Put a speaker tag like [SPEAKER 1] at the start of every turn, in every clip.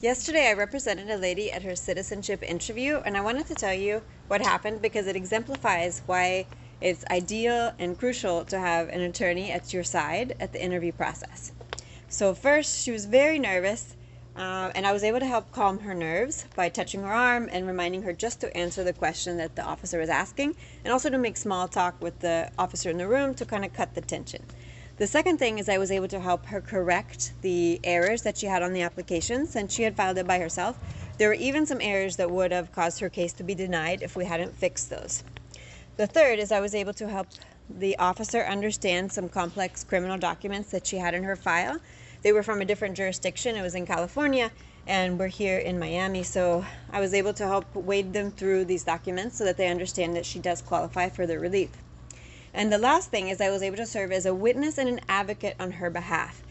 [SPEAKER 1] Yesterday, I represented a lady at her citizenship interview, and I wanted to tell you what happened because it exemplifies why it's ideal and crucial to have an attorney at your side at the interview process. So first, she was very nervous, and I was able to help calm her nerves by touching her arm and reminding her just to answer the question that the officer was asking, and also to make small talk with the officer in the room to kind of cut the tension. The second thing is I was able to help her correct the errors that she had on the application since she had filed it by herself. There were even some errors that would have caused her case to be denied if we hadn't fixed those. The third is I was able to help the officer understand some complex criminal documents that she had in her file. They were from a different jurisdiction. It was in California, and we're here in Miami, so I was able to help wade them through these documents so that they understand that she does qualify for the relief. And the last thing is I was able to serve as a witness and an advocate on her behalf.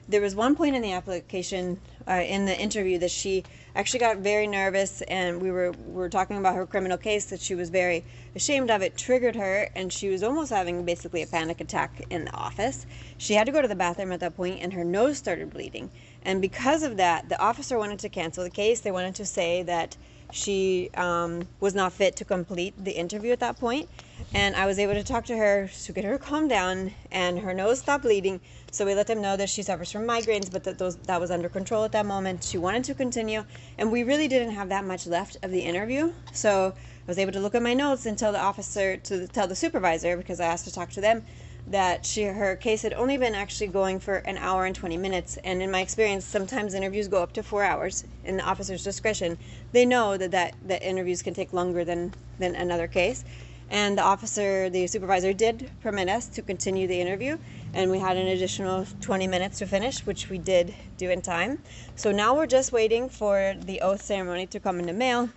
[SPEAKER 1] There was one point in the application, in the interview, that she actually got very nervous, and we were talking about her criminal case that she was very ashamed of. It triggered her, and she was almost having basically a panic attack in the office. She had to go to the bathroom at that point, and her nose started bleeding. And because of that, the officer wanted to cancel the case. They wanted to say that she was not fit to complete the interview at that point. And I was able to talk to her to get her calmed down, and her nose stopped bleeding. So we let them know that she suffers from migraines, but that was under control at that moment. She wanted to continue, and we really didn't have that much left of the interview. So I was able to look at my notes and tell the supervisor, because I asked to talk to them, that her case had only been actually going for an hour and 20 minutes. And in my experience, sometimes interviews go up to 4 hours. In the officer's discretion, they know that interviews can take longer than another case. And the supervisor did permit us to continue the interview, and we had an additional 20 minutes to finish, which we did do in time. So now we're just waiting for the oath ceremony to come in the mail.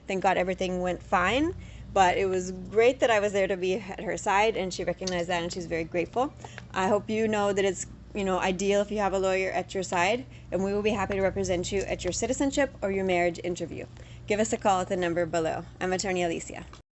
[SPEAKER 1] Thank God everything went fine, but it was great that I was there to be at her side, and she recognized that, and she's very grateful. I hope you know that it's ideal if you have a lawyer at your side, and we will be happy to represent you at your citizenship or your marriage interview. Give us a call at the number below. I'm Attorney Alicia.